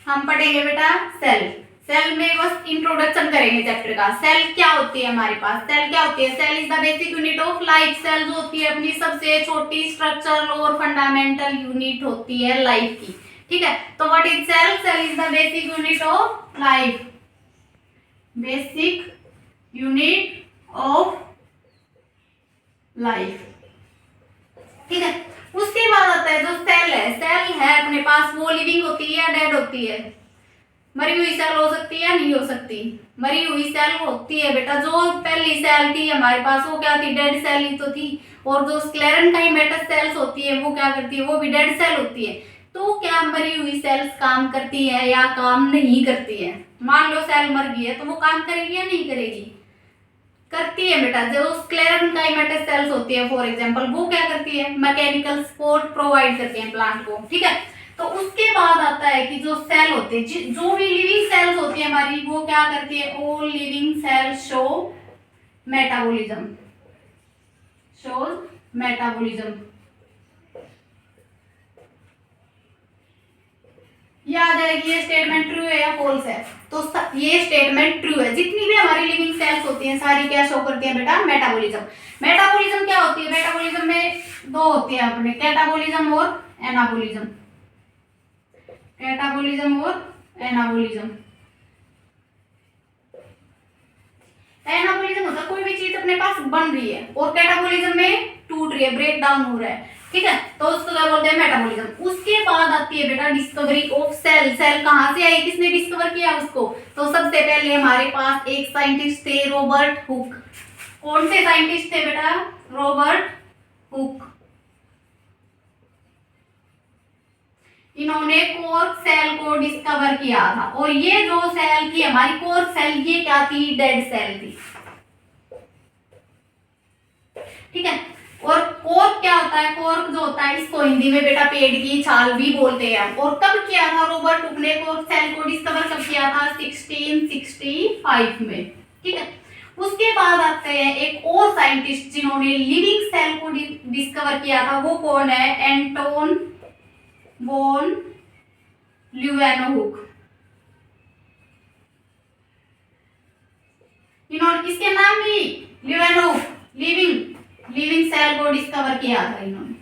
हम पढ़ेंगे बेटा सेल। सेल में बस इंट्रोडक्शन करेंगे चैप्टर का। सेल क्या होती है हमारे पास, सेल क्या होती है? Cell is the basic unit of life. Cell जो होती है अपनी सबसे छोटी स्ट्रक्चरल और फंडामेंटल यूनिट होती है लाइफ की। ठीक है, तो what is cell? Cell is the basic unit of life, basic unit of life. ठीक है, उसके बाद आता है जो सेल है। सेल है अपने पास, वो लिविंग होती है या डेड होती है? मरी हुई सेल हो सकती है या नहीं हो सकती? मरी हुई सेल होती है बेटा। जो पहली सेल थी हमारे पास वो क्या थी? डेड सेल ही तो थी। और जो स्क्लेरेंकाइमेटस सेल्स होती है वो क्या करती है? वो भी डेड सेल होती है। तो क्या मरी हुई सेल्स काम करती है या काम नहीं करती है? मान लो सेल मर गई है तो वो काम करेगी या नहीं करेगी? करती है बेटा। जो स्क्लेरेंकाइमेटस सेल्स होती है फॉर एग्जांपल, वो क्या करती है? मैकेनिकल सपोर्ट प्रोवाइड करती है प्लांट को। ठीक है, तो उसके बाद आता है कि जो सेल होते हैं, जो भी लिविंग सेल्स होती है हमारी, वो क्या करती है? All living cells show metabolism, shows metabolism. ये आ जाएगी, ये स्टेटमेंट ट्रू है या फॉल्स है? तो ये स्टेटमेंट ट्रू है। जितनी भी हमारी लिविंग सेल्स होती हैं सारी क्या शो करती हैं बेटा? मेटाबॉलिज्म। मेटाबॉलिज्म क्या होती है? मेटाबॉलिज्म में दो होती है अपने, कैटाबॉलिज्म और एनाबॉलिज्म। कैटाबॉलिज्म और एनाबॉलिज्म। एनाबॉलिज्म होता है कोई भी चीज अपने पास बन रही है, और कैटाबॉलिज्म में टूट रही है, ब्रेक डाउन हो रहा है। ठीक है, तो उसको क्या बोलते हैं? मेटाबॉलिज्म। उसके बाद आती है बेटा डिस्कवरी ऑफ सेल। सेल कहां से आई, किसने डिस्कवर किया उसको? तो सबसे पहले हमारे पास एक साइंटिस्ट थे, रॉबर्ट हुक। कौन से साइंटिस्ट थे बेटा? Robert Hooke. इन्होंने कॉर्क सेल को डिस्कवर किया था। और ये जो सेल थी हमारी कॉर्क सेल, ये क्या थी? डेड सेल थी। ठीक है, और कॉर्क क्या होता है? कॉर्क जो होता है इसको हिंदी में बेटा पेड़ की छाल भी बोलते हैं। और कब किया था रॉबर्ट हुक ने कॉर्क सेल को डिस्कवर? कब किया था? 1665 में। ठीक है, उसके बाद आते हैं एक और साइंटिस्ट जिन्होंने लिविंग सेल को डिस्कवर किया था। वो कौन है? Anton von Leeuwenhoek. इन्होंने, इसके नाम भी ल्यूवेनहुक, लिविंग सेल को डिस्कवर किया था इन्होंने।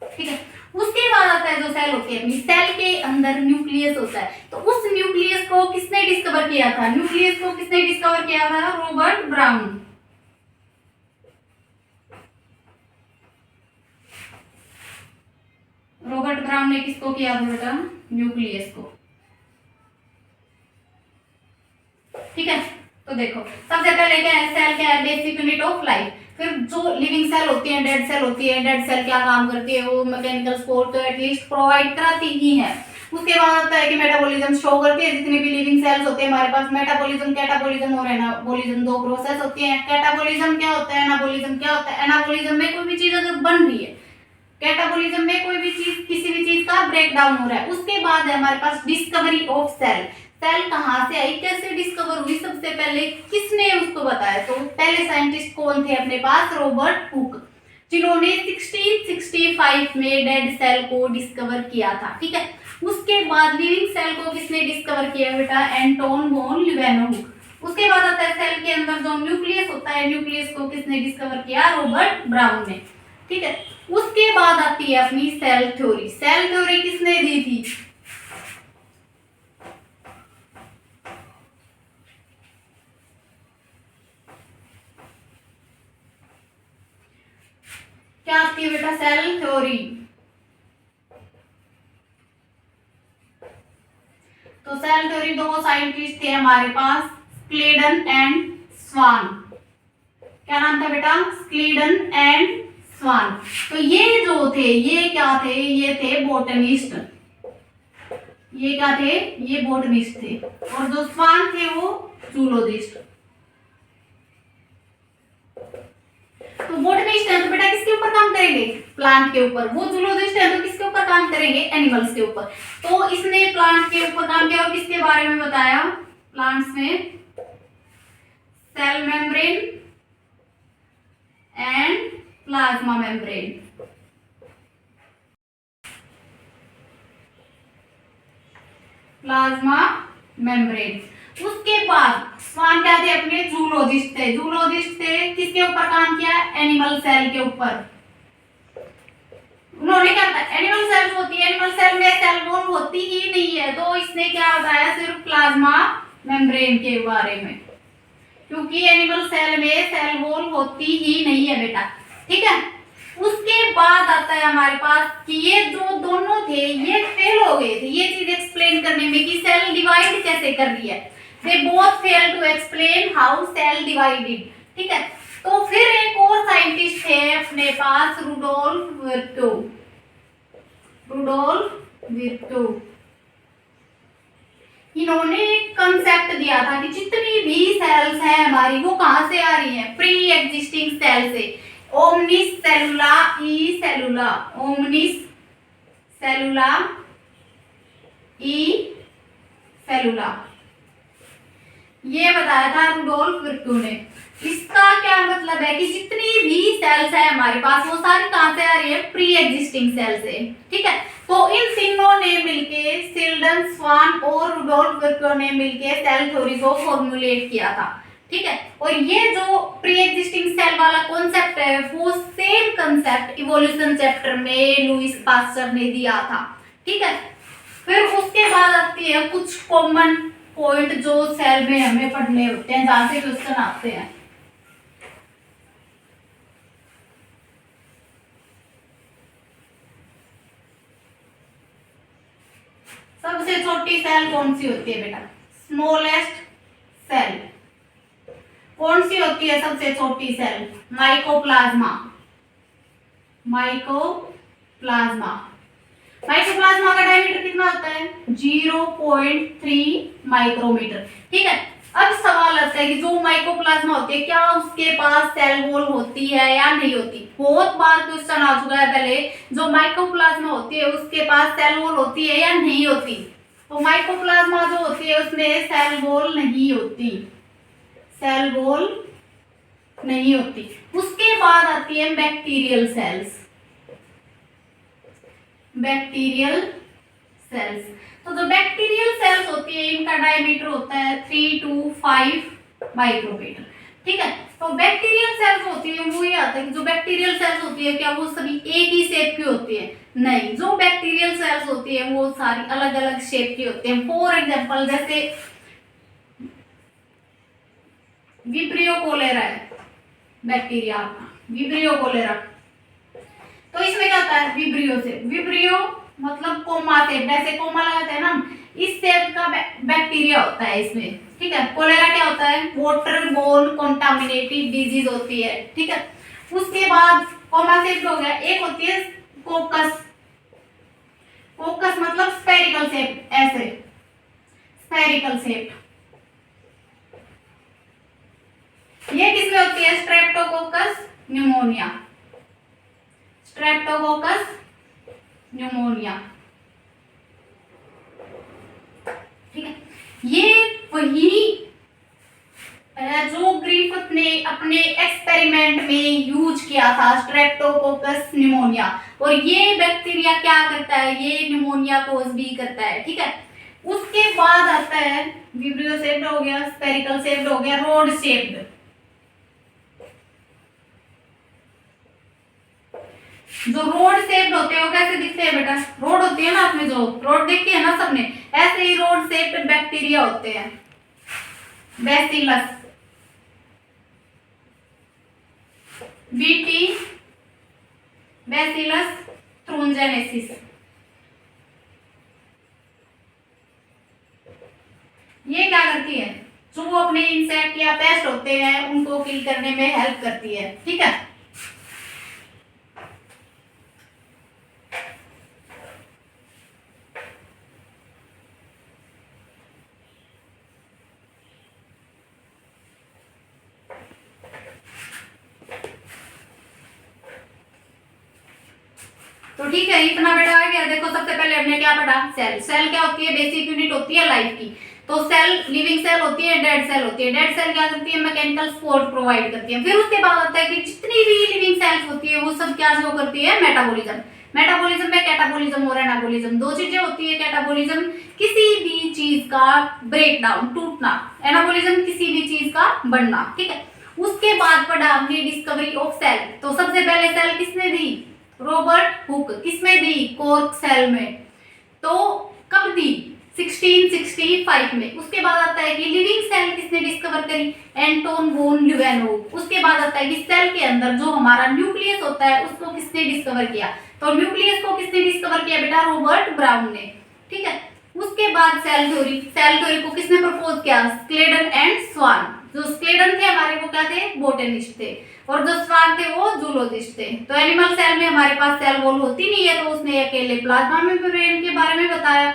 ठीक है, उसके बाद आता है जो सेल होती है अपनी, सेल के अंदर न्यूक्लियस होता है। तो उस न्यूक्लियस को किसने डिस्कवर किया था? न्यूक्लियस को किसने डिस्कवर किया था? Robert brown. रॉबर्ट ब्राउन ने किसको किया था बेटा? न्यूक्लियस को। ठीक है, तो देखो सबसे पहले क्या है? सेल क्या है? Basic unit of life. फिर जो लिविंग सेल होती है, डेड सेल होती है। डेड सेल क्या काम करती है? वो मैकेनिकल सपोर्ट तो एटलीस्ट प्रोवाइड कराती ही है। उसके बाद आता है कि मेटाबॉलिज्म शो करती है। जितनी भी लिविंग सेल्स होते हैं हमारे पास, मेटाबॉलिज्म, कैटाबॉलिज्म और एनाबॉलिज्म, दो प्रोसेस होती है। कैटाबॉलिज्म क्या होता है? एनाबॉलिज्म क्या होता है? एनाबॉलिज्म में कोई भी चीज अगर बन रही है, कैटाबॉलिज्म में कोई भी चीज, किसी भी चीज का ब्रेक डाउन हो रहा है। उसके बाद है हमारे पास डिस्कवरी ऑफ सेल। सेल कहां से आई, कैसे डिस्कवर हुई, सबसे पहले किसने उसको बताया? तो पहले साइंटिस्ट कौन थे अपने पास? रॉबर्ट हुक, जिन्होंने 1665 में डेड सेल को डिस्कवर किया था। ठीक है, उसके बाद लिविंग सेल को किसने डिस्कवर किया बेटा? Anton von Leeuwenhoek. उसके बाद आता है सेल के अंदर जो न्यूक्लियस होता है, न्यूक्लियस को किसने डिस्कवर किया? रॉबर्ट ब्राउन ने। ठीक है, उसके बाद आती है अपनी सेल थ्योरी। सेल थ्योरी किसने दी थी? क्या आती है बेटा? Cell theory. तो सेल थ्योरी दो साइंटिस्ट थे हमारे पास, स्क्लीडन एंड स्वान। क्या नाम था बेटा? स्क्लीडन एंड स्वान। तो ये जो थे, ये क्या थे? ये थे बोटनिस्ट। ये क्या थे? ये बोटनिस्ट थे। और जो स्वान थे वो जूलॉजिस्ट। तो बोटनिस्ट है तो बेटा किसके ऊपर काम करेंगे? प्लांट के ऊपर। वो जूलॉजिस्ट है तो किसके ऊपर काम करेंगे? एनिमल्स के ऊपर। तो इसने प्लांट के ऊपर काम किया और किसके बारे में बताया? प्लांट्स में cell membrane and plasma membrane. Plasma membrane. उसके बाद स्वान क्या थे अपने, जूलॉजिस्ट थे। जूलॉजिस्ट थे, किसके ऊपर काम किया, एनिमल सेल के ऊपर। उन्होंने क्या बताया, एनिमल सेल होती है, एनिमल सेल में सेल वॉल होती ही नहीं है, तो इसने क्या बताया, सिर्फ प्लाज्मा मेम्ब्रेन के बारे में, क्योंकि एनिमल सेल में सेल वॉल होती ही नहीं है बेटा। ठीक है, उसके बाद आता है हमारे पास कि ये जो दोनों थे ये फेल हो गए थे ये चीज एक्सप्लेन करने में कि सेल डिवाइड कैसे कर रही है। They both fail to explain how cell divided. ठीक है, तो फिर एक और साइंटिस्ट है अपने पास, रुडोल्फ विर्टो। रुडोल्फ विर्टो, इन्होंने एक कंसेप्ट दिया था कि जितनी भी सेल्स हैं हमारी वो कहां से आ रही हैं, प्री एग्जिस्टिंग सेल से। ओमनिस सेलुला ई सेलुला, ओमनिस सेलुला ई सेलुला, ये बताया था रुडोल्फ विर्टो ने। इसका क्या मतलब है कि जितनी भी सेल्स है हमारे पास वो सारी कहां से आ रही है, प्री एग्जिस्टिंग सेल से। ठीक है, तो इन तीनों ने मिलके, सिल्डन, स्वान और रुडोल्फ विर्टो ने मिलके सेल थ्योरी को फॉर्मुलेट किया था। ठीक है, और ये जो प्री एग्जिस्टिंग सेल वाला कॉन्सेप्ट है वो सेम कंसेप्ट इवोल्यूशन चैप्टर में लुईस पास्चर ने दिया था। ठीक है, फिर उसके बाद आती है कुछ कॉमन पॉइंट जो सेल में हमें पढ़ने होते हैं, जहां से क्वेश्चन आते हैं। सबसे छोटी सेल कौन सी होती है बेटा, स्मॉलेस्ट सेल कौन सी होती है, सबसे छोटी सेल, माइकोप्लाज्मा। माइकोप्लाज्मा, माइकोप्लाज्मा का डायमीटर कितना होता है, 0.3 माइक्रोमीटर। ठीक है, अब सवाल आता है कि जो माइकोप्लाज्मा होती है क्या उसके पास सेल वॉल होती है या नहीं होती। बहुत बार क्वेश्चन आ चुका है पहले, जो माइकोप्लाज्मा होती है उसके पास सेल वॉल होती है या नहीं होती। तो माइकोप्लाज्मा जो होती है उसमें सेल वॉल नहीं होती, सेल वॉल नहीं होती। उसके बाद आती है बैक्टीरियल सेल्स, बैक्टीरियल सेल्स। तो जो बैक्टीरियल सेल्स होती है इनका डायमीटर होता है 3 to 5 माइक्रोमीटर। ठीक है, तो बैक्टीरियल सेल्स होती है वो ये आता है कि जो बैक्टीरियल सेल्स होती है क्या वो सभी एक ही शेप की होती है, नहीं, जो बैक्टीरियल सेल्स होती है वो सारी अलग अलग शेप की होती है। फॉर एग्जांपल जैसे विब्रियो कोलेरा है बैक्टीरिया, विब्रियो कोलेरा, तो इसमें क्या होता है, विब्रियो से, विब्रियो मतलब कोमा शेप, जैसे कोमा लगाते हैं ना, इस शेप का बैक्टीरिया होता है इसमें। ठीक है, कोलेरा क्या होता है, वाटर बोर्न कॉन्टामिनेटेड डिजीज होती है। ठीक है, उसके बाद कोमा शेप हो गया, एक होती है कोकस, कोकस मतलब स्फेरिकल शेप, ऐसे स्फेरिकल शेप। ये किसमें होती है, स्ट्रेप्टोकोकस न्यूमोनिया, स्ट्रेप्टोकोकस न्यूमोनिया। ठीक है, ये वही जो ग्रिफिथ ने अपने एक्सपेरिमेंट में यूज किया था, स्ट्रेप्टोकोकस न्यूमोनिया। और ये बैक्टीरिया क्या करता है, ये न्यूमोनिया कोज भी करता है। ठीक है, उसके बाद आता है विब्रियो शेप्ड हो गया, स्फेरिकल शेप्ड हो गया, रोड शेप्ड। जो रोड शेप्ड होते हैं वो कैसे दिखते हैं बेटा, रोड होती है ना, आपने जो रोड देखी है ना सबने, ऐसे ही रोड शेप्ड बैक्टीरिया होते हैं। बैसिलस, बीटी बैसिलस थ्रूंजेनेसिस, ये क्या करती है, जो अपने इंसेक्ट या पेस्ट होते हैं उनको किल करने में हेल्प करती है। ठीक है, तो ठीक है, इतना बेटा आ गया। देखो सबसे पहले हमने क्या पढ़ा, सेल। सेल क्या होती है, बेसिक यूनिट होती है लाइफ की। तो सेल लिविंग सेल होती है, डेड सेल होती है। डेड सेल क्या करती है, मैकेनिकल सपोर्ट प्रोवाइड करती है। फिर उसके बाद आता है कि जितनी भी लिविंग सेल्स होती है वो सब क्या जो करती है, मेटाबॉलिज्म। मेटाबॉलिज्म में कैटाबॉलिज्म और एनाबॉलिज्म दो चीजें होती है। कैटाबॉलिज्म किसी भी चीज का ब्रेक डाउन, टूटना, एनाबॉलिज्म किसी भी चीज का बनना, ठीक है। उसके बाद पढ़ा हमने डिस्कवरी ऑफ सेल। तो सबसे पहले सेल किसने दी? Robert Hooke. किसमें दी? कॉर्क सेल में। तो कब दी? 1665 में। उसके बाद आता है कि लिविंग सेल किसने डिस्कवर करी? Anton von Leeuwenhoek. उसके बाद आता है कि सेल के अंदर जो हमारा न्यूक्लियस होता है उसको किसने डिस्कवर किया? तो न्यूक्लियस को किसने डिस्कवर किया बेटा? रॉबर्ट ब्राउन ने, ठीक है। उसके बाद सेल थ्योरी। सेल थ्योरी को किसने प्रपोज किया? स्क्लेडन एंड स्वान। जो स्क्लेडन थे हमारे वो क्या थे? बोटेनिस्ट थे, और जो स्वान थे वो जूलॉजिस्ट थे। तो एनिमल सेल में हमारे पास सेल वॉल होती नहीं है, तो उसने अकेले प्लाज्मा मेम्ब्रेन के बारे में बताया,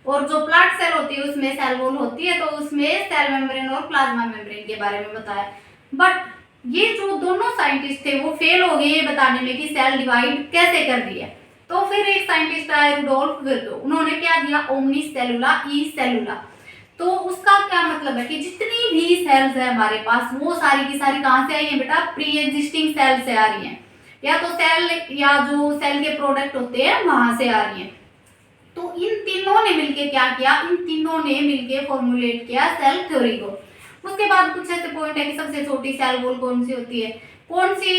और जो प्लांट सेल होती है उसमें सेल वॉल होती है, तो उसमें सेल मेम्ब्रेन और प्लाज्मा मेम्ब्रेन के बारे में बताया। बट ये जो दोनों साइंटिस्ट थे वो फेल हो गए ये बताने में कि सेल डिवाइड कैसे कर दिया। तो फिर एक साइंटिस्ट आया रुडोल्फ विर्टो, उन्होंने क्या दिया? ओमनी सेलुला ई सेलुला। तो उसका क्या मतलब है कि जितनी भी सेल्स है हमारे पास वो सारी की सारी कहाँ से आई है बेटा? प्री एग्जिस्टिंग सेल से आ रही हैं, या तो सेल या जो सेल के प्रोडक्ट होते हैं वहां से आ रही हैं। तो इन तीनों ने मिलके क्या किया? इन तीनों ने मिलके फॉर्मुलेट किया सेल थ्योरी को। उसके बाद कुछ ऐसे पॉइंट है कि सबसे छोटी सेल वॉल कौन सी होती है? कौन सी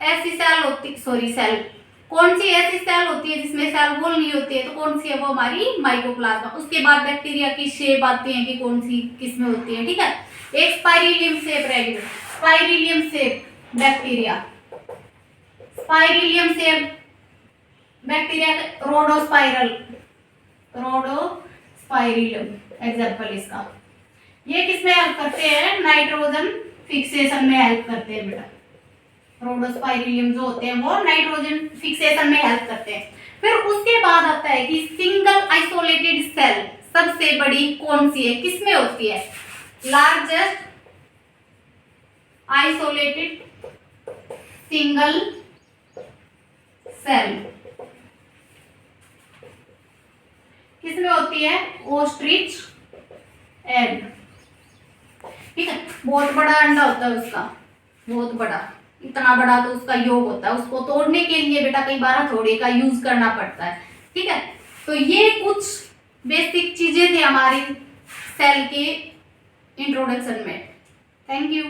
ऐसी सेल होती सेल कौन सी ऐसी सेल होती है जिसमें सेल वॉल नहीं होती है? तो कौन सी है? वो हमारी माइकोप्लाज्मा। उसके बाद बैक्टीरिया की शेप आती है कि कौन सी किसमें होती है, ठीक है। एक स्पाइरिलियम शेप रहेगी, spirillum shape bacteria, spirillum shape bacteria, rhodospirillum example इसका। ये किसमें हेल्प करते हैं? नाइट्रोजन फिक्सेशन में हेल्प करते हैं बेटा। रोडोस्पाइरिलम जो होते हैं वो नाइट्रोजन फिक्सेशन में हेल्प करते हैं। फिर उसके बाद आता है कि सिंगल आइसोलेटेड सेल सबसे बड़ी कौन सी है? किसमें होती है? लार्जेस्ट आइसोलेटेड सिंगल सेल किसमें होती है? ओस्ट्रिच एग, ठीक है। बहुत बड़ा अंडा होता है उसका, बहुत बड़ा, इतना बड़ा तो उसका योग होता है, उसको तोड़ने के लिए बेटा कई बार हथौड़े का यूज करना पड़ता है, ठीक है। तो ये कुछ बेसिक चीजें थी हमारी सेल के इंट्रोडक्शन में। Thank you.